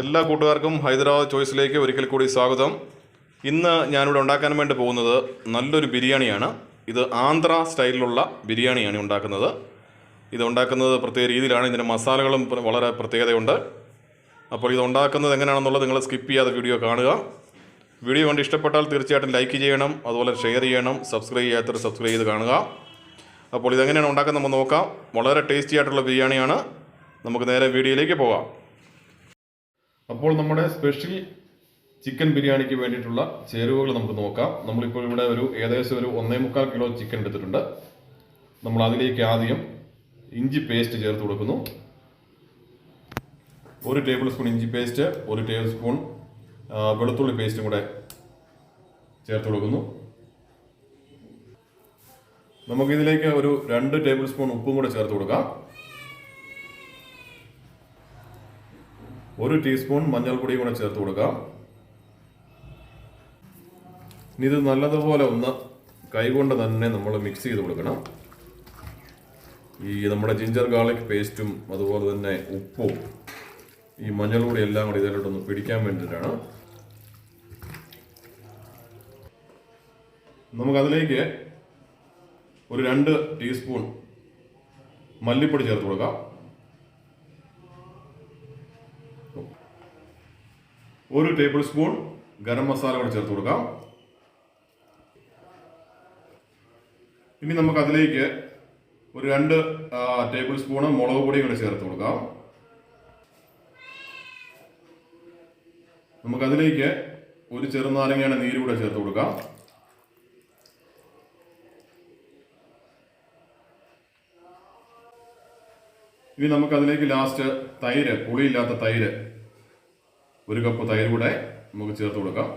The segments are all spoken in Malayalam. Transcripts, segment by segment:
എല്ലാ കൂട്ടുകാർക്കും ഹൈദരാബാദ് ചോയ്സിലേക്ക് ഒരിക്കൽ കൂടി സ്വാഗതം. ഇന്ന് ഞാനിവിടെ ഉണ്ടാക്കാൻ വേണ്ടി പോകുന്നത് നല്ലൊരു ബിരിയാണിയാണ്. ഇത് ആന്ധ്ര സ്റ്റൈലിലുള്ള ബിരിയാണിയാണ് ഉണ്ടാക്കുന്നത്. ഇത് ഉണ്ടാക്കുന്നത് പ്രത്യേക രീതിയിലാണ്. ഇതിൻ്റെ മസാലകളും വളരെ പ്രത്യേകതയുണ്ട്. അപ്പോൾ ഇത് ഉണ്ടാക്കുന്നത് എങ്ങനെയാണെന്നുള്ളത് നിങ്ങൾ സ്കിപ്പ് ചെയ്യാതെ വീഡിയോ കാണുക. വീഡിയോ കണ്ട് ഇഷ്ടപ്പെട്ടാൽ തീർച്ചയായിട്ടും ലൈക്ക് ചെയ്യണം, അതുപോലെ ഷെയർ ചെയ്യണം. സബ്സ്ക്രൈബ് ചെയ്യാത്തവർ സബ്സ്ക്രൈബ് ചെയ്ത് കാണുക. അപ്പോൾ ഇതെങ്ങനെയാണ് ഉണ്ടാക്കുന്നത് നമുക്ക് നോക്കാം. വളരെ ടേസ്റ്റി ആയിട്ടുള്ള ബിരിയാണിയാണ്. നമുക്ക് നേരെ വീഡിയോയിലേക്ക് പോകാം. അപ്പോൾ നമ്മുടെ സ്പെഷ്യൽ ചിക്കൻ ബിരിയാണിക്ക് വേണ്ടിയിട്ടുള്ള ചേരുവകൾ നമുക്ക് നോക്കാം. നമ്മളിപ്പോൾ ഇവിടെ ഏകദേശം ഒരു 1.25 കിലോ ചിക്കൻ എടുത്തിട്ടുണ്ട്. നമ്മൾ അതിലേക്ക് ആദ്യം ഇഞ്ചി പേസ്റ്റ് ചേർത്ത് കൊടുക്കുന്നു. 1 ടേബിൾ സ്പൂൺ ഇഞ്ചി പേസ്റ്റ്, 1 ടേബിൾ സ്പൂൺ വെളുത്തുള്ളി പേസ്റ്റും കൂടെ ചേർത്ത് കൊടുക്കുന്നു. നമുക്കിതിലേക്ക് ഒരു 2 ടേബിൾ സ്പൂൺ ഉപ്പും കൂടെ ചേർത്ത് കൊടുക്കാം. 1 ടീസ്പൂൺ മഞ്ഞൾപ്പൊടിയും കൂടെ ചേർത്ത് കൊടുക്കാം. ഇനി ഇത് നല്ലതുപോലെ ഒന്ന് കൈകൊണ്ട് തന്നെ നമ്മൾ മിക്സ് ചെയ്ത് കൊടുക്കണം. നമ്മുടെ ജിഞ്ചർ ഗാർലിക് പേസ്റ്റും അതുപോലെ തന്നെ ഉപ്പും ഈ മഞ്ഞൾപ്പൊടി എല്ലാം കൂടി ഇതിലോട്ടൊന്ന് പിടിക്കാൻ വേണ്ടിയിട്ടാണ്. നമുക്കതിലേക്ക് ഒരു 2 ടീസ്പൂൺ മല്ലിപ്പൊടി ചേർത്ത് കൊടുക്കാം. 1 ടേബിൾ സ്പൂൺ ഗരം മസാല കൂടെ ചേർത്ത് കൊടുക്കാം. ഇനി നമുക്കതിലേക്ക് ഒരു 2 ടേബിൾ സ്പൂൺ മുളക് പൊടിയും കൂടെ ചേർത്ത് കൊടുക്കാം. നമുക്കതിലേക്ക് ഒരു ചെറുനാരങ്ങയുടെ നീര് കൂടെ ചേർത്ത് കൊടുക്കാം. ഇനി നമുക്കതിലേക്ക് ലാസ്റ്റ് തൈര്, പുളിയില്ലാത്ത തൈര്, 1 കപ്പ് തൈര് കൂടെ നമുക്ക് ചേർത്ത് കൊടുക്കാം.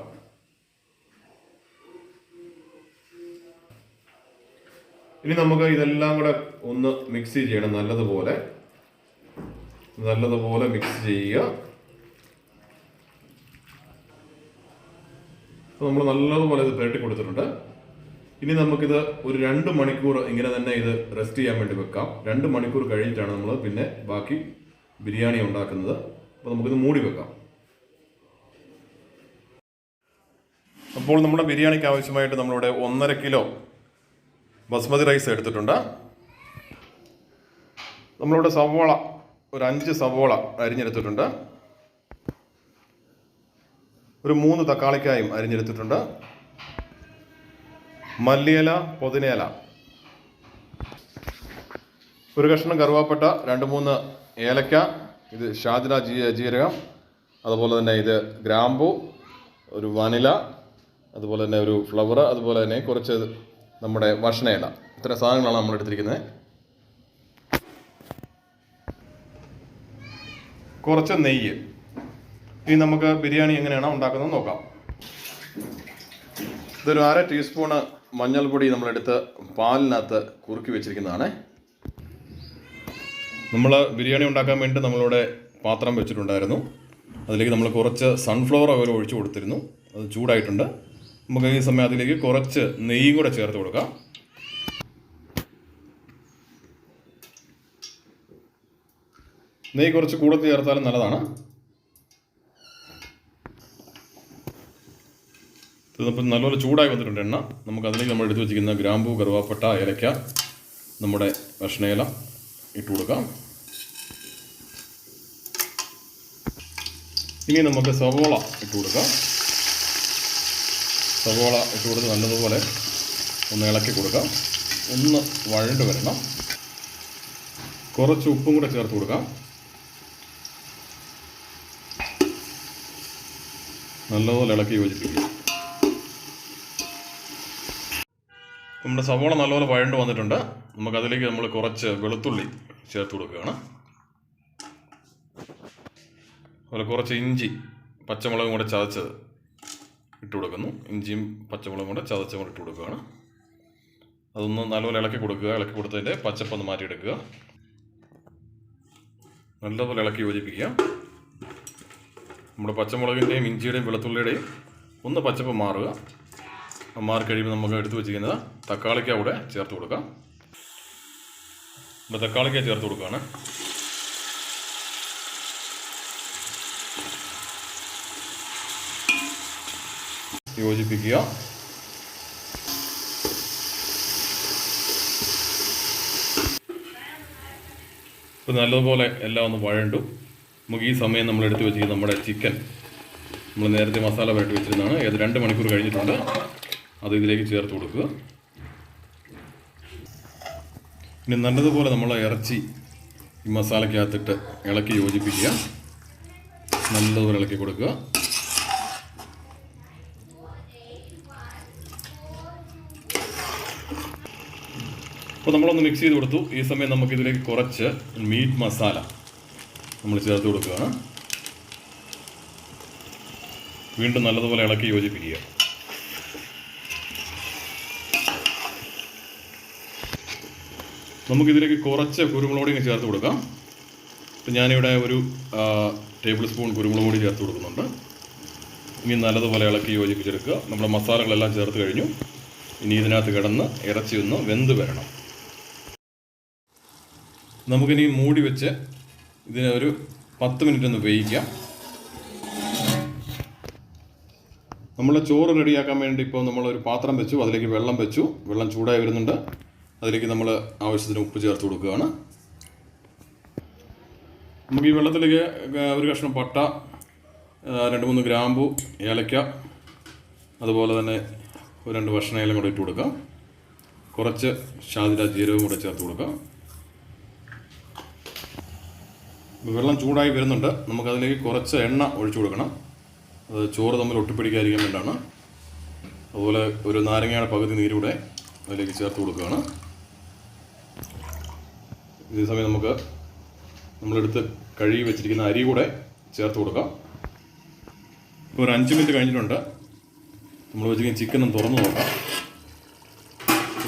ഇനി നമുക്ക് ഇതെല്ലാം കൂടെ ഒന്ന് മിക്സ് ചെയ്യണം. നല്ലതുപോലെ മിക്സ് ചെയ്യുക. നമ്മൾ നല്ലതുപോലെ ഇത് പുരട്ടി കൊടുത്തിട്ടുണ്ട്. ഇനി നമുക്കിത് ഒരു 2 മണിക്കൂർ ഇങ്ങനെ തന്നെ ഇത് റെസ്റ്റ് ചെയ്യാൻ വേണ്ടി വെക്കാം. 2 മണിക്കൂർ കഴിഞ്ഞിട്ടാണ് നമ്മൾ പിന്നെ ബാക്കി ബിരിയാണി ഉണ്ടാക്കുന്നത്. അപ്പോൾ നമുക്കിത് മൂടി വെക്കാം. അപ്പോൾ നമ്മുടെ ബിരിയാണിക്ക് ആവശ്യമായിട്ട് നമ്മളിവിടെ 1.5 കിലോ ബസ്മതി റൈസ് എടുത്തിട്ടുണ്ട്. നമ്മളിവിടെ സവോള ഒരു 5 സവോള അരിഞ്ഞെടുത്തിട്ടുണ്ട്. ഒരു 3 തക്കാളിക്കായും അരിഞ്ഞെടുത്തിട്ടുണ്ട്. മല്ലിയില, പുതിനയില, ഒരു കഷ്ണം കറുവാപ്പട്ട, 2-3 ഏലക്ക, ഇത് ഷാജിറ ജീരകം, അതുപോലെ തന്നെ ഇത് ഗ്രാമ്പു, ഒരു വനില, അതുപോലെ തന്നെ ഒരു ഫ്ലവർ, അതുപോലെ തന്നെ കുറച്ച് നമ്മുടെ ഭക്ഷണയില. ഇത്ര സാധനങ്ങളാണ് നമ്മൾ എടുത്തിരിക്കുന്നത്. കുറച്ച് നെയ്യ്. ഇനി നമുക്ക് ബിരിയാണി എങ്ങനെയാണ് ഉണ്ടാക്കുന്നത് നോക്കാം. ഇതൊരു 1/2 ടീസ്പൂണ് മഞ്ഞൾപ്പൊടി നമ്മളെടുത്ത് പാലിനകത്ത് കുറുക്കി വെച്ചിരിക്കുന്നതാണ്. നമ്മൾ ബിരിയാണി ഉണ്ടാക്കാൻ വേണ്ടി നമ്മളിവിടെ പാത്രം വെച്ചിട്ടുണ്ടായിരുന്നു. അതിലേക്ക് നമ്മൾ കുറച്ച് സൺഫ്ലവർ ഓയിൽ ഒഴിച്ചു കൊടുത്തിരുന്നു. അത് ചൂടായിട്ടുണ്ട്. നമുക്ക് ഈ സമയം അതിലേക്ക് കുറച്ച് നെയ്യും കൂടെ ചേർത്ത് കൊടുക്കാം. നെയ്യ് കുറച്ച് കൂടുതൽ ചേർത്താലും നല്ലതാണ്. ഇതിപ്പോൾ നല്ലപോലെ ചൂടായി വന്നിട്ടുണ്ട് എണ്ണ. നമുക്കതിലേക്ക് നമ്മൾ എടുത്ത് വെച്ചിരിക്കുന്ന ഗ്രാമ്പൂ, കറുവാപ്പട്ട, ഏലക്ക, നമ്മുടെ ഭക്ഷണയില ഇട്ട് കൊടുക്കാം. ഇനി നമുക്ക് സവോള ഇട്ട് കൊടുക്കാം. സവോള ഇട്ട് കൊടുത്ത് നല്ലതുപോലെ ഒന്ന് ഇളക്കി കൊടുക്കാം. ഒന്ന് വഴണ്ട് വരണം. കുറച്ച് ഉപ്പും കൂടെ ചേർത്ത് കൊടുക്കാം. നല്ലതുപോലെ ഇളക്കി യോജിപ്പിക്കുക. നമ്മുടെ സവോള നല്ലപോലെ വഴണ്ട് വന്നിട്ടുണ്ട്. നമുക്കതിലേക്ക് നമ്മൾ കുറച്ച് വെളുത്തുള്ളി ചേർത്ത് കൊടുക്കുകയാണ്. അതുപോലെ കുറച്ച് ഇഞ്ചി, പച്ചമുളകും കൂടെ ചതച്ചത് ഇട്ട് കൊടുക്കുന്നു. ഇഞ്ചിയും പച്ചമുളകും കൂടെ ചതച്ചും കൂടെ ഇട്ട് കൊടുക്കുകയാണ്. അതൊന്ന് നല്ലപോലെ ഇളക്കി കൊടുക്കുക. ഇളക്കി കൊടുത്തതിൻ്റെ പച്ചപ്പൊന്ന് മാറ്റിയെടുക്കുക. നല്ലപോലെ ഇളക്കി യോജിപ്പിക്കുക. നമ്മുടെ പച്ചമുളകിൻ്റെയും ഇഞ്ചിയുടെയും വെളുത്തുള്ളിയുടെയും ഒന്ന് പച്ചപ്പ് മാറുക. മാറി കഴിയുമ്പോൾ നമുക്ക് എടുത്ത് വെച്ചിരിക്കുന്നത് തക്കാളിക്ക കൂടെ ചേർത്ത് കൊടുക്കാം. തക്കാളിക്ക ചേർത്ത് കൊടുക്കുകയാണ്. യോജിപ്പിക്കുക. ഇപ്പോൾ നല്ലതുപോലെ എല്ലാം ഒന്ന് വഴണ്ടു. നമുക്ക് ഈ സമയം നമ്മൾ എടുത്ത് വെച്ചിരിക്കുന്ന നമ്മുടെ ചിക്കൻ നമ്മൾ നേരത്തെ മസാല പുരട്ടി വെച്ചിരുന്നതാണ്. ഏത് 2 മണിക്കൂർ കഴിഞ്ഞിട്ടുണ്ട്. അത് ഇതിലേക്ക് ചേർത്ത് കൊടുക്കുക. ഇനി നല്ലതുപോലെ നമ്മൾ ഇറച്ചി ഈ മസാലയ്ക്കകത്തിട്ട് ഇളക്കി യോജിപ്പിക്കുക. നല്ലതുപോലെ ഇളക്കി കൊടുക്കുക. അപ്പോൾ നമ്മളൊന്ന് മിക്സ് ചെയ്ത് കൊടുത്തു. ഈ സമയം നമുക്കിതിലേക്ക് കുറച്ച് മീറ്റ് മസാല നമ്മൾ ചേർത്ത് കൊടുക്കുകയാണ്. വീണ്ടും നല്ലതുപോലെ ഇളക്കി യോജിപ്പിക്കുക. നമുക്കിതിലേക്ക് കുറച്ച് കുരുമുളക് പൊടി ചേർത്ത് കൊടുക്കാം. ഇപ്പം ഞാനിവിടെ ഒരു ടേബിൾ സ്പൂൺ കുരുമുളക് പൊടി ചേർത്ത് കൊടുക്കുന്നുണ്ട്. ഇനി നല്ലതുപോലെ ഇളക്കി യോജിപ്പിച്ചെടുക്കുക. നമ്മുടെ മസാലകളെല്ലാം ചേർത്ത് കഴിഞ്ഞു. ഇനി ഇതിനകത്ത് കിടന്ന് ഇറച്ചി ഒന്ന് വെന്ത് വരണം. നമുക്കിനി മൂടി വെച്ച് ഇതിനെ ഒരു 10 മിനിറ്റ് ഒന്ന് വേവിക്കാം. നമ്മൾ ചോറ് റെഡിയാക്കാൻ വേണ്ടി ഇപ്പോൾ നമ്മളൊരു പാത്രം വെച്ചു. അതിലേക്ക് വെള്ളം വെച്ചു. വെള്ളം ചൂടായി വരുന്നുണ്ട്. അതിലേക്ക് നമ്മൾ ആവശ്യത്തിന് ഉപ്പ് ചേർത്ത് കൊടുക്കുകയാണ്. നമുക്ക് ഈ വെള്ളത്തിലേക്ക് ഒരു കഷ്ണം പട്ട, 2-3 ഗ്രാമ്പു, ഏലക്ക, അതുപോലെ തന്നെ ഒരു 2 ഭക്ഷണയിലും കൂടെ ഇട്ട് കൊടുക്കാം. കുറച്ച് ഷാദിര ജീരകവും കൂടെ ചേർത്ത് കൊടുക്കാം. വെള്ളം ചൂടായി വരുന്നുണ്ട്. നമുക്കതിലേക്ക് കുറച്ച് എണ്ണ ഒഴിച്ചു കൊടുക്കണം. അത് ചോറ് തമ്മിൽ ഒട്ടിപ്പിടിക്കാതിരിക്കാൻ വേണ്ടിയാണ്. അതുപോലെ ഒരു നാരങ്ങയുടെ പകുതി നീരൂടെ അതിലേക്ക് ചേർത്ത് കൊടുക്കുകയാണ്. ഇതേ സമയം നമുക്ക് നമ്മളെടുത്ത് കഴുകി വെച്ചിരിക്കുന്ന അരി കൂടെ ചേർത്ത് കൊടുക്കാം. ഇപ്പോൾ ഒരു 5 മിനിറ്റ് കഴിഞ്ഞിട്ടുണ്ട്. നമ്മൾ വെച്ചിരിക്കുന്ന ചിക്കൻ ഒന്ന് തുറന്ന് നോക്കാം.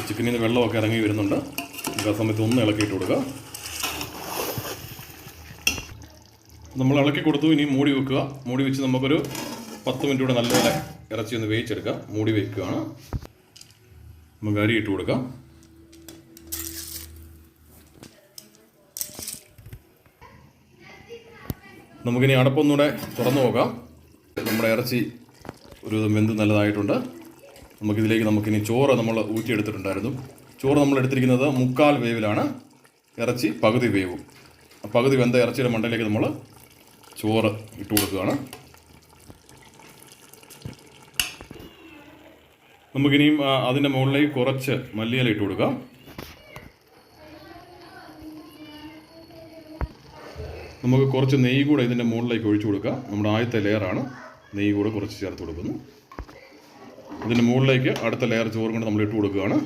ചിക്കനിൽ നിന്ന് വെള്ളമൊക്കെ ഇറങ്ങി വരുന്നുണ്ട്. നമുക്ക് ആ സമയത്ത് ഒന്ന് ഇളക്കിയിട്ട് കൊടുക്കുക. നമ്മൾ ഇളക്കി കൊടുത്തു. ഇനി മൂടി വെക്കുക. മൂടി വെച്ച് നമുക്കൊരു 10 മിനിറ്റ് കൂടെ നല്ലപോലെ ഇറച്ചി ഒന്ന് വേവിച്ചെടുക്കാം. മൂടി വയ്ക്കുകയാണ്. നമുക്ക് അരി ഇട്ട് കൊടുക്കാം. നമുക്കിനി അടപ്പൊന്നുകൂടെ തുറന്നു നോക്കാം. നമ്മുടെ ഇറച്ചി ഒരു വെന്ത് നല്ലതായിട്ടുണ്ട്. നമുക്കിനി ചോറ് നമ്മൾ ഊറ്റിയെടുത്തിട്ടുണ്ടായിരുന്നു. ചോറ് നമ്മൾ എടുത്തിരിക്കുന്നത് 3/4 വേവിലാണ്. ഇറച്ചി പകുതി വേവും. പകുതി വെന്ത ഇറച്ചിയുടെ മണ്ടയിലേക്ക് നമ്മൾ ചോറ് ഇട്ട് കൊടുക്കുകയാണ്. നമുക്കിനിയും അതിൻ്റെ മുകളിലേക്ക് കുറച്ച് മല്ലിയില ഇട്ട് കൊടുക്കാം. നമുക്ക് കുറച്ച് നെയ്യ് കൂടെ ഇതിൻ്റെ മുകളിലേക്ക് ഒഴിച്ചു കൊടുക്കാം. നമ്മുടെ ആദ്യത്തെ ലെയറാണ്. നെയ്യ് കൂടെ കുറച്ച് ചേർത്ത് കൊടുക്കുന്നു. ഇതിൻ്റെ മുകളിലേക്ക് അടുത്ത ലെയർ ചോറും കൊണ്ട് നമ്മൾ ഇട്ട് കൊടുക്കുകയാണ്.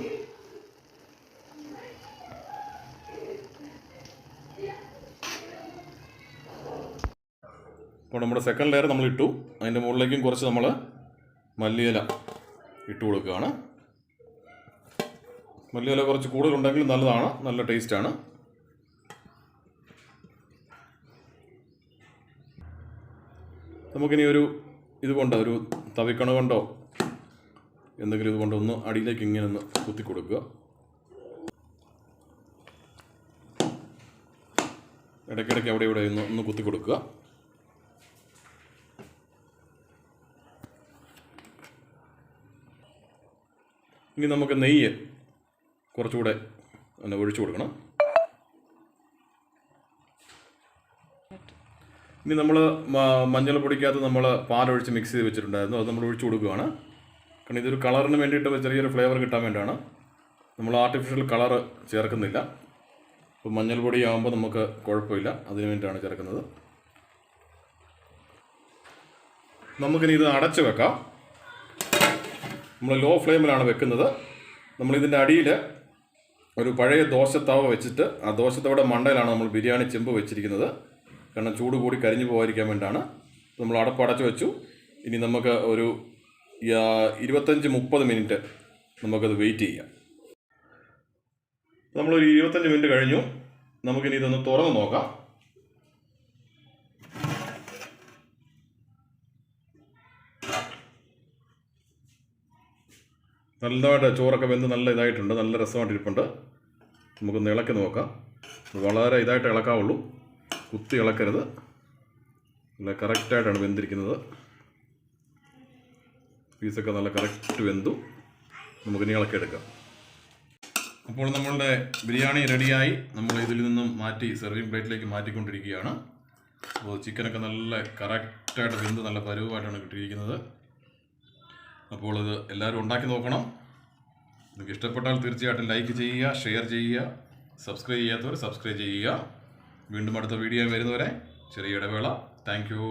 അപ്പോൾ നമ്മുടെ സെക്കൻഡ് ലെയർ നമ്മൾ ഇട്ടു. അതിൻ്റെ മുകളിലേക്കും കുറച്ച് നമ്മൾ മല്ലിയില ഇട്ട് കൊടുക്കുകയാണ്. മല്ലിയില കുറച്ച് കൂടുതലുണ്ടെങ്കിൽ നല്ലതാണ്, നല്ല ടേസ്റ്റാണ്. നമുക്കിനി ഇതുകൊണ്ട് ഒരു തവിക്കണ കൊണ്ടോ എന്തെങ്കിലും ഇതുകൊണ്ട് ഒന്ന് അടിയിലേക്ക് ഇങ്ങനെ ഒന്ന് കുത്തി കൊടുക്കുക. ഇടയ്ക്കിടയ്ക്ക് അവിടെ ഇവിടെ ഒന്ന് കുത്തി കൊടുക്കുക. ഇനി നമുക്ക് നെയ്യ് കുറച്ചുകൂടെ ഒഴിച്ചു കൊടുക്കണം. ഇനി നമ്മൾ മഞ്ഞൾപ്പൊടിക്കകത്ത് നമ്മൾ പാലൊഴിച്ച് മിക്സ് ചെയ്ത് വെച്ചിട്ടുണ്ടായിരുന്നു. അത് നമ്മൾ ഒഴിച്ചു കൊടുക്കുകയാണ്. കാരണം ഇതൊരു കളറിന് വേണ്ടിയിട്ട് ചെറിയൊരു ഫ്ലേവർ കിട്ടാൻ വേണ്ടിയാണ്. നമ്മൾ ആർട്ടിഫിഷ്യൽ കളർ ചേർക്കുന്നില്ല. അപ്പോൾ മഞ്ഞൾപ്പൊടി ആകുമ്പോൾ നമുക്ക് കുഴപ്പമില്ല. അതിന് വേണ്ടിയിട്ടാണ് ചേർക്കുന്നത്. നമുക്കിനി ഇത് അടച്ച് വെക്കാം. നമ്മൾ ലോ ഫ്ലെയിമിലാണ് വെക്കുന്നത്. നമ്മളിതിൻ്റെ അടിയിൽ ഒരു പഴയ ദോശത്തവ വെച്ചിട്ട് ആ ദോശത്തവയുടെ മണ്ടയിലാണ് നമ്മൾ ബിരിയാണി ചെമ്പ് വെച്ചിരിക്കുന്നത്. കാരണം ചൂട് കൂടി കരിഞ്ഞു പോകാതിരിക്കാൻ വേണ്ടിയാണ്. നമ്മൾ അടച്ച് വെച്ചു. ഇനി നമുക്ക് ഒരു 25-30 മിനിറ്റ് നമുക്കത് വെയിറ്റ് ചെയ്യാം. നമ്മളൊരു 25 മിനിറ്റ് കഴിഞ്ഞു. നമുക്കിനി ഇതൊന്ന് തുറന്ന് നോക്കാം. നല്ലതായിട്ട് ചോറൊക്കെ വെന്ത് നല്ല ഇതായിട്ടുണ്ട്. നല്ല രസമായിട്ടിരിപ്പുണ്ട്. നമുക്കൊന്ന് ഇളക്കി നോക്കാം. വളരെ ഇതായിട്ട് ഇളക്കാവുള്ളൂ, കുത്തി ഇളക്കരുത്. നല്ല കറക്റ്റായിട്ടാണ് വെന്തിരിക്കുന്നത്. പീസൊക്കെ നല്ല കറക്റ്റ് വെന്തു. നമുക്ക് ഇനി ഇളക്കി എടുക്കാം. അപ്പോൾ നമ്മളുടെ ബിരിയാണി റെഡിയായി. നമ്മൾ ഇതിൽ നിന്നും മാറ്റി സെർവിങ് പ്ലേറ്റിലേക്ക് മാറ്റിക്കൊണ്ടിരിക്കുകയാണ്. അപ്പോൾ ചിക്കനൊക്കെ നല്ല കറക്റ്റായിട്ട് വെന്ത് നല്ല പരുവമായിട്ടാണ് കിട്ടിയിരിക്കുന്നത്. അപ്പോൾ ഇത് എല്ലാവരും ഉണ്ടാക്കി നോക്കണം. നിങ്ങൾക്ക് ഇഷ്ടപ്പെട്ടാൽ തീർച്ചയായിട്ടും ലൈക്ക് ചെയ്യുക, ഷെയർ ചെയ്യുക, സബ്സ്ക്രൈബ് ചെയ്യാത്തവർ സബ്സ്ക്രൈബ് ചെയ്യുക. വീണ്ടും അടുത്ത വീഡിയോ വരുന്നവരെ ചെറിയ ഇടവേള. Thank you.